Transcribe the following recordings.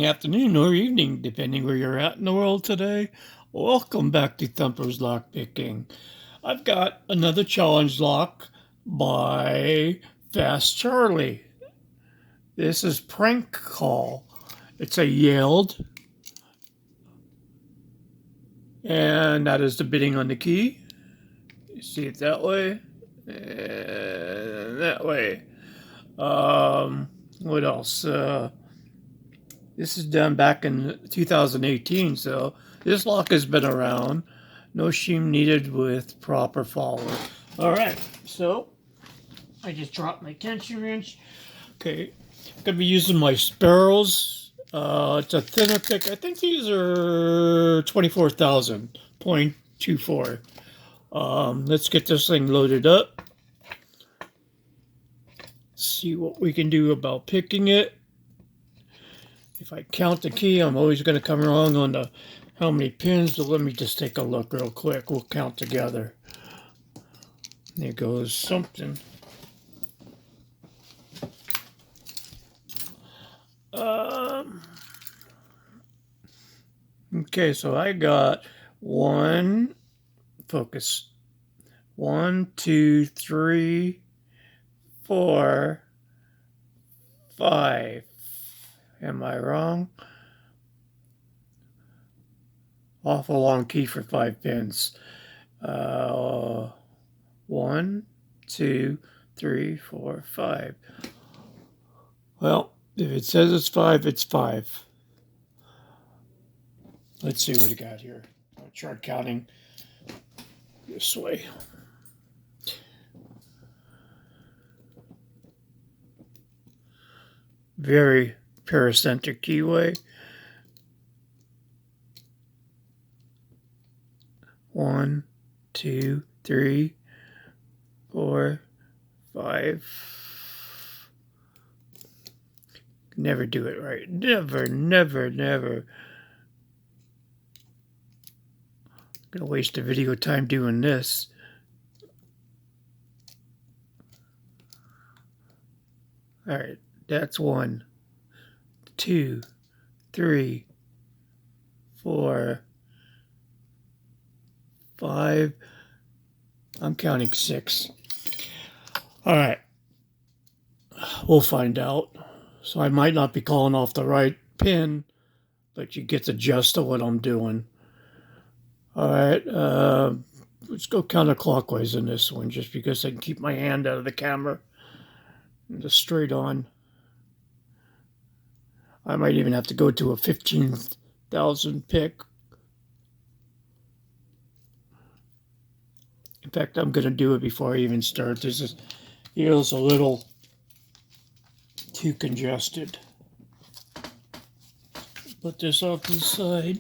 afternoon, or evening, depending where you're at in the world today. Welcome back to Thumper's Lock Picking. I've got another challenge lock by Fast Charlie. This is Prank Call. It's a Yelled, and that is the bidding on the key. You see it that way, and that way. What else? This is done back in 2018, so this lock has been around. No shim needed with proper follower. All right, so I just dropped my tension wrench. Okay, gonna be using my Sparrows. It's a thinner pick. I think these are 24,000.24. Let's get this thing loaded up. See what we can do about picking it. If I count the key, I'm always going to come wrong on the how many pins, but let me just take a look real quick. We'll count together. There goes something. Okay, so I got one, focus, 1, 2, 3, 4, 5. Am I wrong? Awful long key for 5 pins. 1, 2, 3, 4, 5. Well, if it says it's 5, it's 5. Let's see what we got here. I'll try counting this way. Very paracentric keyway. 1, 2, 3, 4, 5. Never do it right. Never. Gonna waste the video time doing this. All right, that's 1, 2, 3, 4, 5. I'm counting 6. All right, we'll find out. So I might not be calling off the right pin, but you get the gist of what I'm doing. All right, let's go counterclockwise in this one, just because I can keep my hand out of the camera. Just straight on. I might even have to go to a 15,000 pick. In fact, I'm going to do it before I even start. This feels a little too congested. Put this off to the side.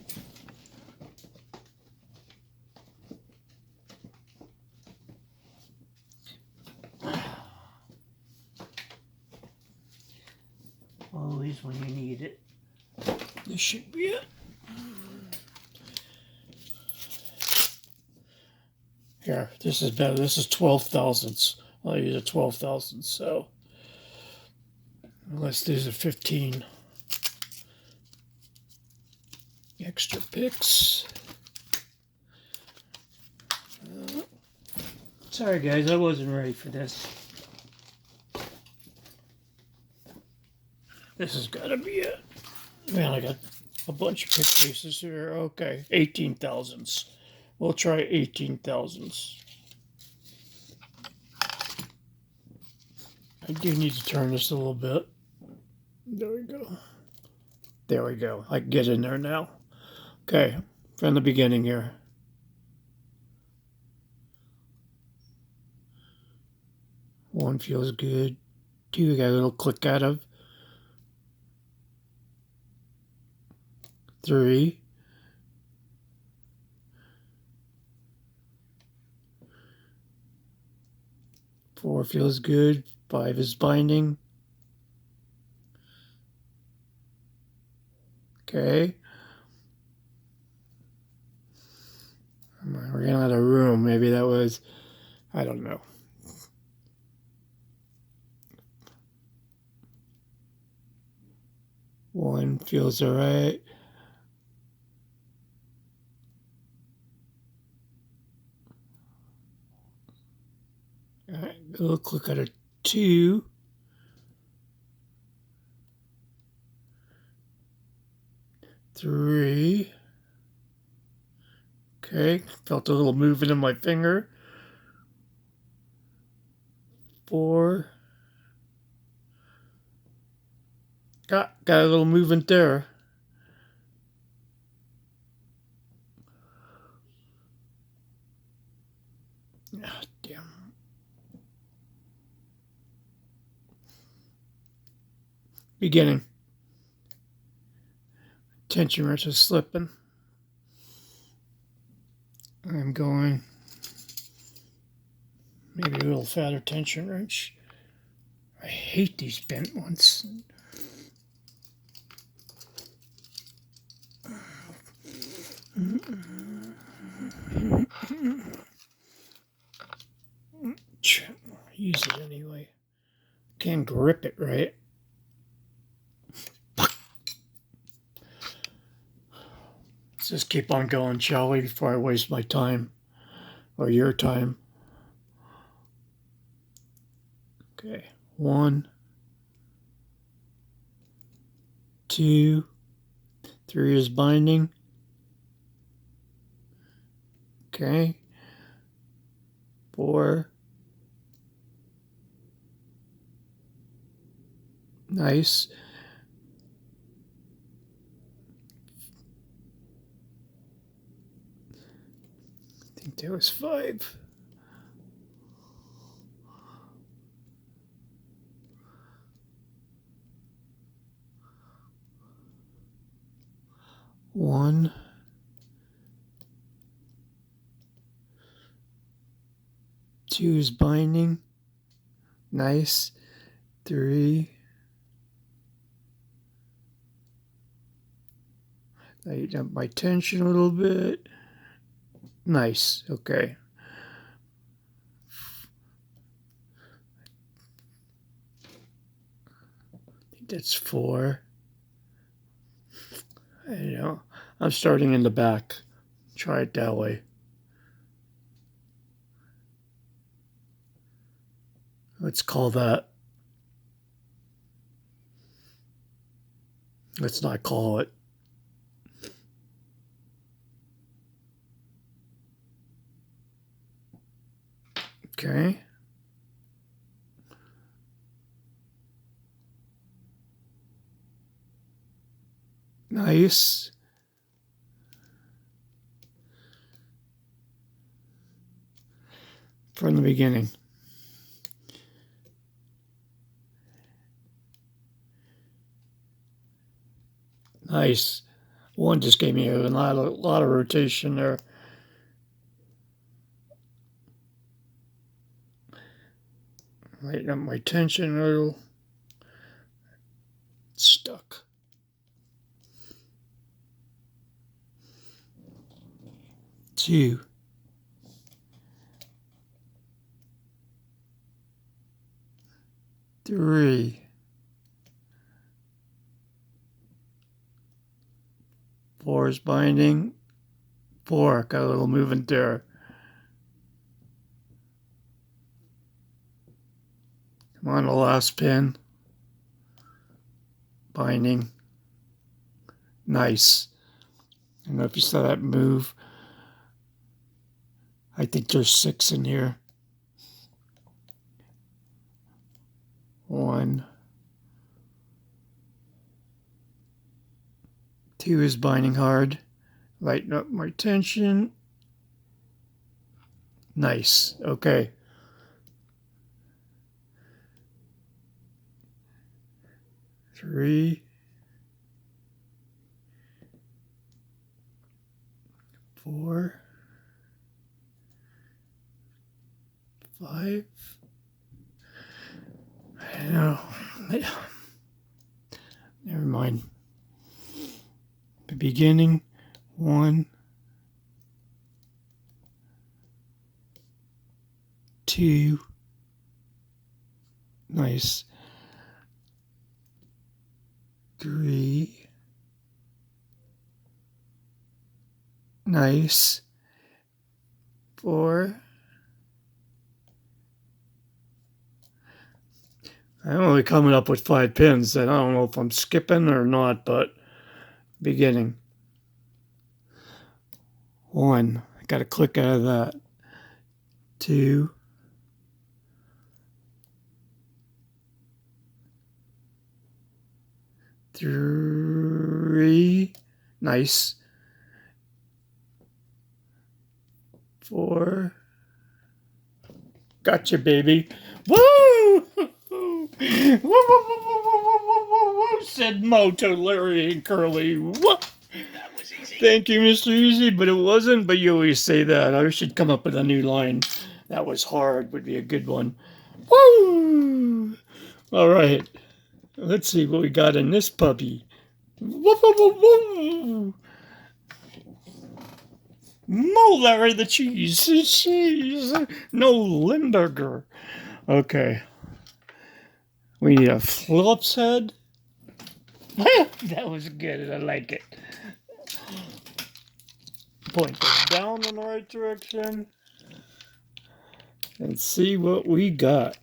Always when you need it. This should be it. Here, this is better. This is 12 thousandths. I'll use a 12 thousandths, so unless these are 15 extra picks. Sorry guys, I wasn't ready for this. This has got to be it. Man, I got a bunch of pick pieces here. Okay, 18 thousandths. We'll try 18 thousandths. I do need to turn this a little bit. There we go. There we go. I can get in there now. Okay, from the beginning here. 1 feels good. 2, we got a little click out of. 3. 4 feels good. 5 is binding. Okay. We're running out of room. Maybe that was, I don't know. One Feels all right. All right, go click at a 2. Three. Okay, felt a little movement in my finger. 4. Got a little movement there. Ah, damn. Beginning. Tension wrench is slipping. I'm going maybe a little fatter tension wrench. I hate these bent ones. Use it anyway. Can't grip it right. Let's just keep on going, shall we, before I waste my time or your time. Okay, 1, 2, 3 is binding. Okay, 4. Nice. I think there was 5. One, 2 is binding. Nice. 3. Tighten up my tension a little bit. Nice. Okay. I think that's 4. I don't know. I'm starting in the back. Try it that way. Let's call that. Let's not call it. Okay. Nice. From the beginning. Nice. 1 just gave me a lot of rotation there. Lighten up my tension a little. Stuck. 2. 3. 4 is binding. 4, got a little movement there. Come on, the last pin. Binding. Nice. I don't know if you saw that move. I think there's 6 in here. 1. 2 is binding hard. Lighten up my tension. Nice. Okay. 3. 4. 5. I don't know. Never mind. The beginning. 1. 2. Nice. 3. Nice. 4. I'm only coming up with 5 pins, and I don't know if I'm skipping or not, but beginning. 1. I got to click out of that. 2. 3. Nice. 4. Gotcha, baby. Woo! Woo, woo, woo, woo, woo, woo, woo, said Mo to Larry and Curly. Woo! That was easy. Thank you, Mr. Easy, but it wasn't. But you always say that. I should come up with a new line. That was hard would be a good one. Woo! All right. Let's see what we got in this puppy. Woo, woo, woo, woo. Mo Larry the cheese. No Limburger. Okay. We need a Phillips head. That was good. I like it. Point this down in the right direction. And see what we got.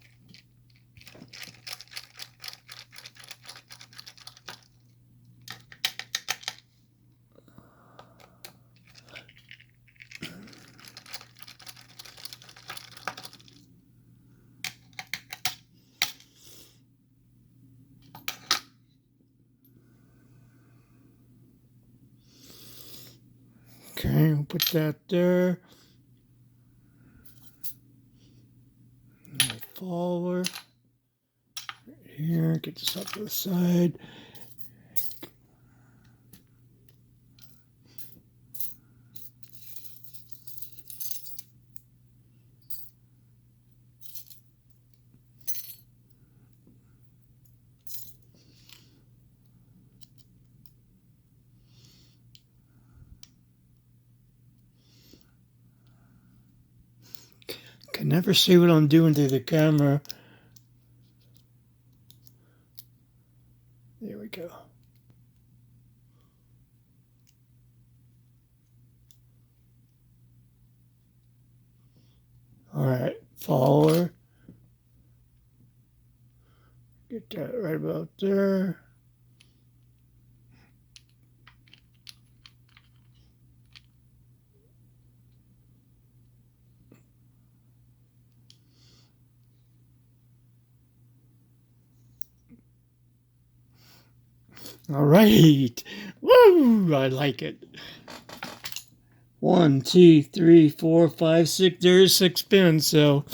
Okay, we'll put that there. Forward. Right here, get this up to the side. Can never see what I'm doing to the camera. There we go. All right, follower. Get that right about there. All right. Woo! I like it. 1, 2, 3, 4, 5, 6. There's 6 pins. So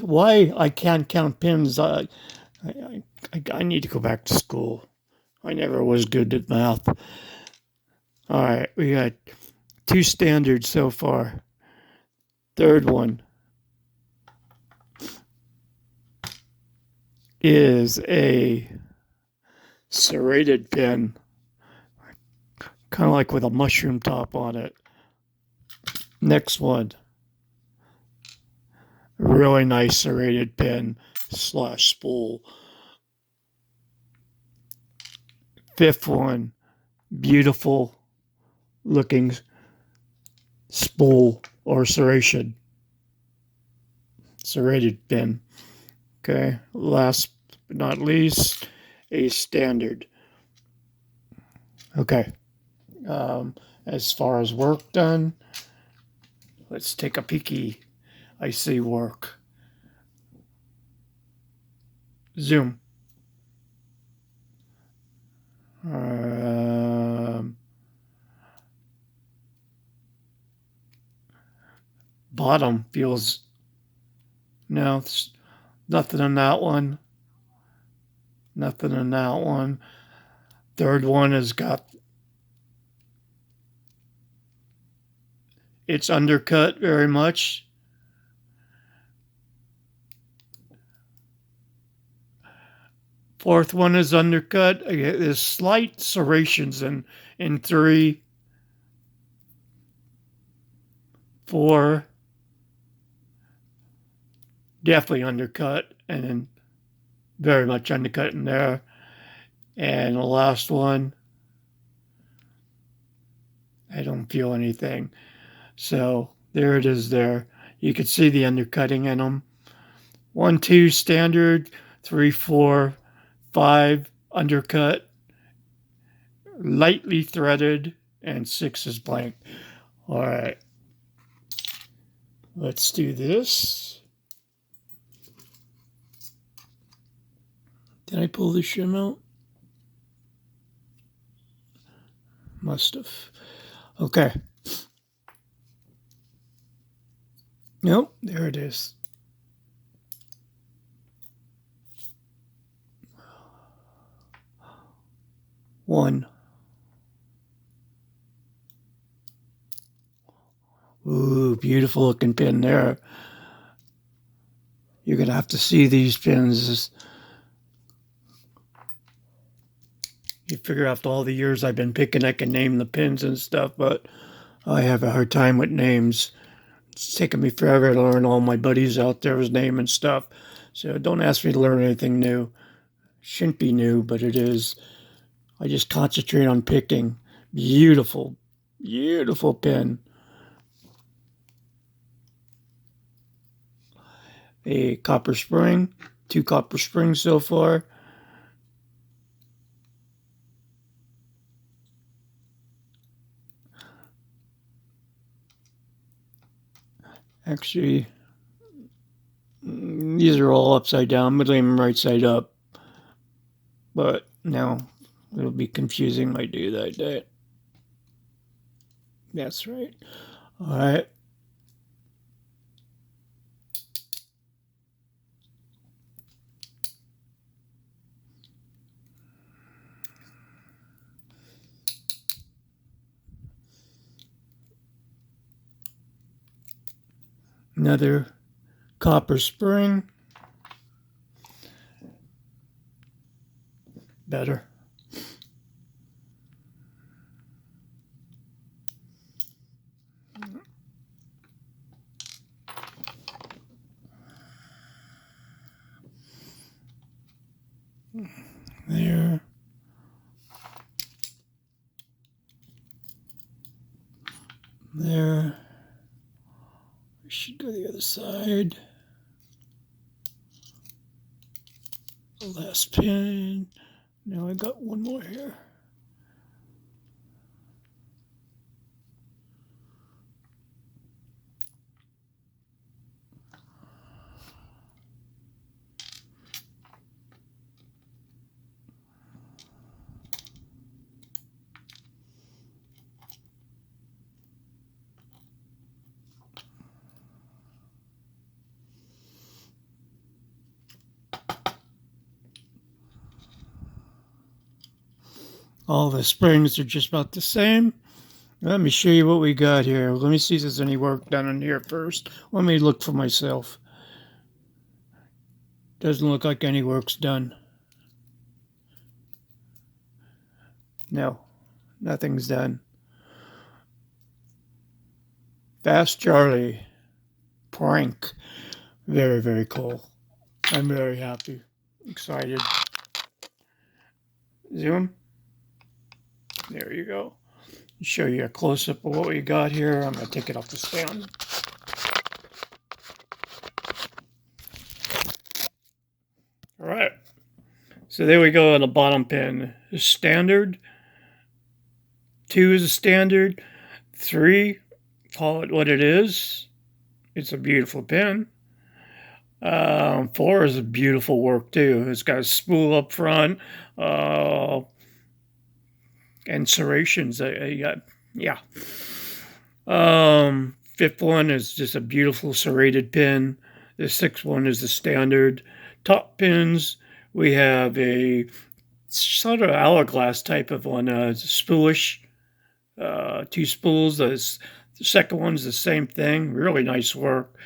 why I can't count pins? I need to go back to school. I never was good at math. All right, we got 2 standards so far. Third one is a serrated pin, kind of like with a mushroom top on it. Next one, really nice serrated pin / spool. 5th one, beautiful looking spool or serrated pin. Okay, last but not least, a standard. Okay, as far as work done, let's take a peeky. I see work. Zoom. Bottom feels, no, nothing on that one. Nothing on that one. Third one has got, it's undercut very much. Fourth one is undercut. There's slight serrations in 3, 4. Definitely undercut, and then very much undercut in there. And the last one I don't feel anything. So there it is there. You can see the undercutting in them. 1, 2 standard, 3, 4, 5 undercut, lightly threaded, and 6 is blank. All right. Let's do this. Did I pull the shim out? Must have. Okay. Nope, there it is. One. Ooh, beautiful looking pin there. You're going to have to see these pins. You figure after all the years I've been picking, I can name the pins and stuff, but I have a hard time with names. It's taken me forever to learn all my buddies out there's name and stuff. So don't ask me to learn anything new. Shouldn't be new, but it is. I just concentrate on picking. Beautiful, beautiful pin. A copper spring, 2 copper springs so far. Actually, these are all upside down. I'm leaving them right side up. But now it'll be confusing. Might do that. That's right. All right. Another copper spring. Better. There. There. We should go the other side. The last pin. Now I got one more here. All the springs are just about the same. Let me show you what we got here. Let me see if there's any work done in here first. Let me look for myself. Doesn't look like any work's done. No, nothing's done. Fast Charlie. Prank. Very, very cool. I'm very happy. Excited. Zoom. There you go. Show you a close-up of what we got here. I'm going to take it off the stand. All right. So there we go on the bottom pin. Standard. 2 is a standard. 3, call it what it is. It's a beautiful pin. 4 is a beautiful work too. It's got a spool up front. And serrations. Yeah. 5th one is just a beautiful serrated pin. The 6th one is the standard. Top pins, we have a sort of hourglass type of one, spoolish. 2 spools. The second one's the same thing. Really nice work.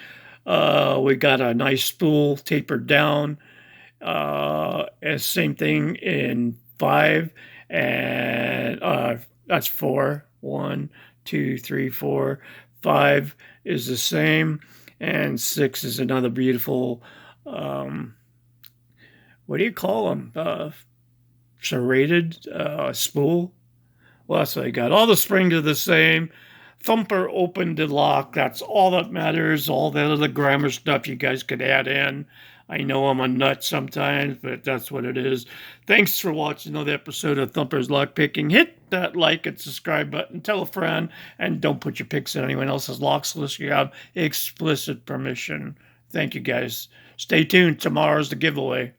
We got a nice spool tapered down. And same thing in 5. And that's 4. 1, 2, 3, 4. 5 is the same, and 6 is another beautiful. What do you call them? Serrated spool. Well, that's what I got. All the springs are the same. Thumper opened the lock. That's all that matters. All that other grammar stuff you guys could add in. I know I'm a nut sometimes, but that's what it is. Thanks for watching another episode of Thumper's Lockpicking. Hit that like and subscribe button. Tell a friend. And don't put your picks in anyone else's locks unless you have explicit permission. Thank you, guys. Stay tuned. Tomorrow's the giveaway.